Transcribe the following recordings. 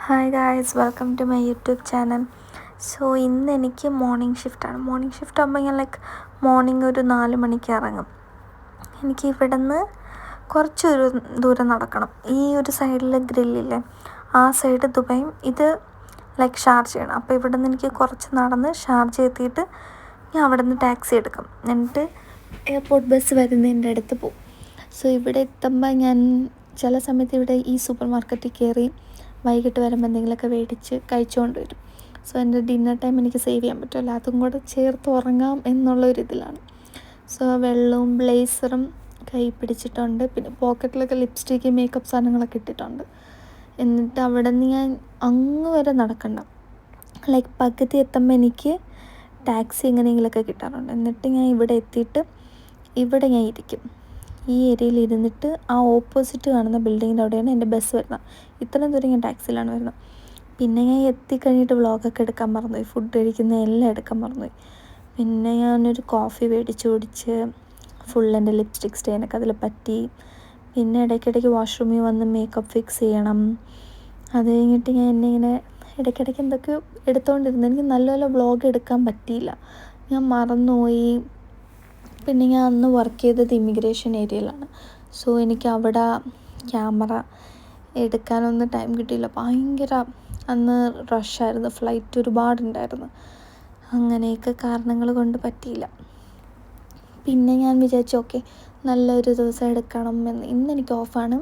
Hi guys, welcome to my YouTube channel. So ഇന്ന് എനിക്ക് morning ഷിഫ്റ്റാണ്. Morning shift ആകുമ്പോൾ ഞാൻ മോർണിംഗ് ഒരു 4 മണിക്ക് ഇറങ്ങും. എനിക്ക് ഇവിടെ നിന്ന് കുറച്ചൊരു ദൂരം നടക്കണം. ഈ ഒരു സൈഡിൽ ഗ്രില്ലില്ലേ, ആ സൈഡ് ദുബായും, ഇത് ഷാർജയാണ്. അപ്പോൾ ഇവിടെ നിന്ന് എനിക്ക് കുറച്ച് നടന്ന് ഷാർജ എത്തിയിട്ട് ഞാൻ അവിടെ നിന്ന് ടാക്സി എടുക്കും. എന്നിട്ട് എയർപോർട്ട് ബസ് വരുന്നതിൻ്റെ അടുത്ത് പോകും. സോ ഇവിടെ എത്തുമ്പോൾ ഞാൻ ചില സമയത്ത് ഇവിടെ ഈ സൂപ്പർ മാർക്കറ്റിൽ കയറി വൈകിട്ട് വരുമ്പോൾ എന്തെങ്കിലുമൊക്കെ മേടിച്ച് കഴിച്ചുകൊണ്ട് വരും. സോ എൻ്റെ ഡിന്നർ ടൈം എനിക്ക് സേവ് ചെയ്യാൻ പറ്റുമല്ലോ, അതും കൂടെ ചേർത്ത് ഉറങ്ങാം എന്നുള്ളൊരിതിലാണ്. സോ വെള്ളവും ബ്ലേസറും കൈ പിടിച്ചിട്ടുണ്ട്. പിന്നെ പോക്കറ്റിലൊക്കെ ലിപ്സ്റ്റിക്ക്, മേക്കപ്പ് സാധനങ്ങളൊക്കെ ഇട്ടിട്ടുണ്ട്. എന്നിട്ട് അവിടെ നിന്ന് ഞാൻ അങ്ങ് വരെ നടക്കണ്ട, പകുതി എത്തുമ്പോൾ എനിക്ക് ടാക്സി എങ്ങനെയെങ്കിലുമൊക്കെ കിട്ടാറുണ്ട്. എന്നിട്ട് ഞാൻ ഇവിടെ എത്തിയിട്ട് ഇവിടെ ഞാൻ ഇരിക്കും. ഈ ഏരിയയിൽ ഇരുന്നിട്ട് ആ ഓപ്പോസിറ്റ് കാണുന്ന ബിൽഡിങ്ങിൻ്റെ അവിടെയാണ് എൻ്റെ ബസ് വരുന്നത്. ഇത്രയും ദൂരം ഞാൻ ടാക്സിയിലാണ് വരുന്നത്. പിന്നെ ഞാൻ എത്തിക്കഴിഞ്ഞിട്ട് വ്ളോഗൊക്കെ എടുക്കാൻ മറന്നുപോയി, ഫുഡ് കഴിക്കുന്ന എല്ലാം എടുക്കാൻ മറന്നുപോയി. പിന്നെ ഞാനൊരു കോഫി മേടിച്ച് കുടിച്ച് ഫുൾ എൻ്റെ ലിപ്സ്റ്റിക് സ്റ്റെയിനൊക്കെ അതിൽ പറ്റി. പിന്നെ ഇടയ്ക്കിടയ്ക്ക് വാഷ്റൂമിൽ വന്ന് മേക്കപ്പ് ഫിക്സ് ചെയ്യണം. അത് കഴിഞ്ഞിട്ട് ഞാൻ ഇങ്ങനെ ഇടയ്ക്കിടയ്ക്ക് എന്തൊക്കെയോ എടുത്തുകൊണ്ടിരുന്നു. എനിക്ക് നല്ലപോലെ വ്ളോഗ് എടുക്കാൻ പറ്റിയില്ല, ഞാൻ മറന്നുപോയി. പിന്നെ ഞാൻ അന്ന് വർക്ക് ചെയ്തത് ഇമിഗ്രേഷൻ ഏരിയയിലാണ്. സോ എനിക്ക് അവിടെ ക്യാമറ എടുക്കാനൊന്നും ടൈം കിട്ടിയില്ല. ഭയങ്കര അന്ന് റഷായിരുന്നു, ഫ്ലൈറ്റ് ഒരുപാടുണ്ടായിരുന്നു. അങ്ങനെയൊക്കെ കാരണങ്ങൾ കൊണ്ട് പറ്റിയില്ല. പിന്നെ ഞാൻ വിചാരിച്ചു ഓക്കെ, നല്ലൊരു ദിവസം എടുക്കണം എന്ന്. ഇന്നെനിക്ക് ഓഫാണ്,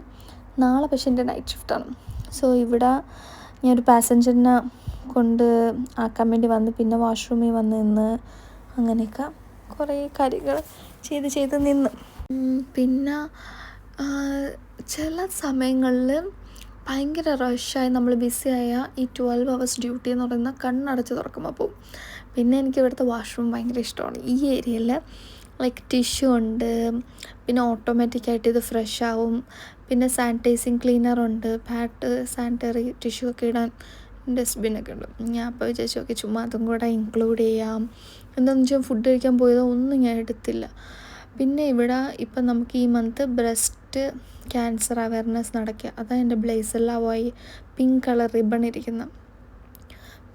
നാളെ പക്ഷേ എൻ്റെ നൈറ്റ് ഷിഫ്റ്റാണ്. സോ ഇവിടെ ഞാനൊരു പാസഞ്ചറിനെ കൊണ്ട് ആക്കാൻ വേണ്ടി വന്ന്, പിന്നെ വാഷ്റൂമിൽ വന്ന് നിന്ന് അങ്ങനെയൊക്കെ കുറേ കാര്യങ്ങൾ ചെയ്ത് നിന്ന്. പിന്നെ ചില സമയങ്ങളിൽ ഭയങ്കര റഷായി നമ്മൾ ബിസിയായ ഈ 12 hours ഡ്യൂട്ടി എന്ന് പറയുന്ന കണ്ണടച്ച് തുറക്കുമ്പോൾ പോവും. പിന്നെ എനിക്ക് ഇവിടുത്തെ വാഷ്റൂം ഭയങ്കര ഇഷ്ടമാണ്. ഈ ഏരിയയിൽ ടിഷ്യൂ ഉണ്ട്, പിന്നെ ഓട്ടോമാറ്റിക്കായിട്ട് ഇത് ഫ്രഷ് ആവും. പിന്നെ സാനിറ്റൈസിങ് ക്ലീനറുണ്ട്, പാഡ്, സാനിറ്ററി ടിഷ്യൂ ഒക്കെ ഇടാൻ ഡസ്റ്റ്ബിന്നൊക്കെ ഉണ്ട്. ഞാൻ അപ്പോൾ വിചാരിച്ചു ഓക്കെ, ചുമ്മാ അതും കൂടെ ഇൻക്ലൂഡ് ചെയ്യാം. എന്താണെന്ന് വെച്ചാൽ ഫുഡ് കഴിക്കാൻ പോയതോ ഒന്നും ഞാൻ എടുത്തില്ല. പിന്നെ ഇവിടെ ഇപ്പം നമുക്ക് ഈ മന്ത് ബ്രസ്റ്റ് ക്യാൻസർ അവയർനെസ് നടക്കുക, അതാണ് എൻ്റെ ബ്ലേസറിലാവായി പിങ്ക് കളർ റിബൺ ഇരിക്കുന്നത്.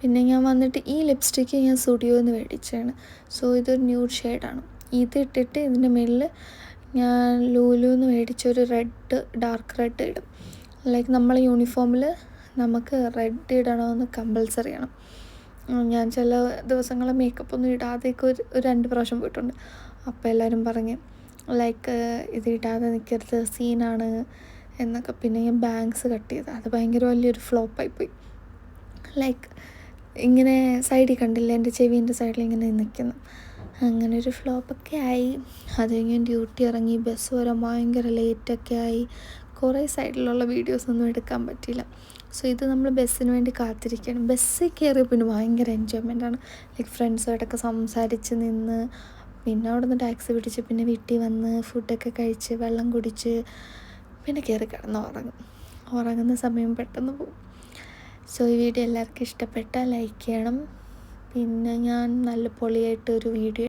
പിന്നെ ഞാൻ വന്നിട്ട് ഈ ലിപ്സ്റ്റിക്ക് ഞാൻ സ്റ്റുഡിയോയിൽ നിന്ന് മേടിച്ചതാണ്. സോ ഇതൊരു ന്യൂഡ് ഷെയ്ഡാണ്. ഇത് ഇട്ടിട്ട് ഇതിൻ്റെ മുകളിൽ ഞാൻ ലൂലുന്ന് മേടിച്ചൊരു റെഡ്, ഡാർക്ക് റെഡ് ഇടും. നമ്മളെ യൂണിഫോമിൽ നമുക്ക് റെഡ് ഇടണമെന്ന് കമ്പൽസറിയാണ്. ഞാൻ ചില ദിവസങ്ങൾ മേക്കപ്പൊന്നും ഇടാതെയൊക്കെ ഒരു 2 പ്രാവശ്യം പോയിട്ടുണ്ട്. അപ്പോൾ എല്ലാവരും പറഞ്ഞ് ഇത് ഇടാതെ നിൽക്കരുത്, സീനാണ് എന്നൊക്കെ. പിന്നെ ഞാൻ ബാങ്ക്സ് കട്ട് ചെയ്ത് അത് ഭയങ്കര വലിയൊരു ഫ്ലോപ്പായിപ്പോയി. ഇങ്ങനെ സൈഡിൽ കണ്ടില്ല, എൻ്റെ ചെവീൻ്റെ സൈഡിൽ ഇങ്ങനെ നിൽക്കുന്നു. അങ്ങനെ ഒരു ഫ്ലോപ്പൊക്കെ ആയി. അത് കഴിഞ്ഞ് ഡ്യൂട്ടി ഇറങ്ങി, ബസ് വരാൻ ഭയങ്കര ലേറ്റൊക്കെ ആയി. കുറേ സൈഡിലുള്ള വീഡിയോസൊന്നും എടുക്കാൻ പറ്റിയില്ല. സോ ഇത് നമ്മൾ ബസ്സിന് വേണ്ടി കാത്തിരിക്കുകയാണ്. ബസ്സിൽ കയറിയ പിന്നെ ഭയങ്കര എൻജോയ്മെൻറ്റാണ്. ഫ്രണ്ട്സുമായിട്ടൊക്കെ സംസാരിച്ച് നിന്ന്, പിന്നെ അവിടെ നിന്ന് ടാക്സി പിടിച്ച് പിന്നെ വീട്ടിൽ വന്ന് ഫുഡൊക്കെ കഴിച്ച് വെള്ളം കുടിച്ച് പിന്നെ കയറി കിടന്ന് ഉറങ്ങുന്ന സമയം പെട്ടെന്ന് പോകും. സോ ഈ വീഡിയോ എല്ലാവർക്കും ഇഷ്ടപ്പെട്ടാൽ ലൈക്ക് ചെയ്യണം. പിന്നെ ഞാൻ നല്ല പൊളിയായിട്ടൊരു വീഡിയോ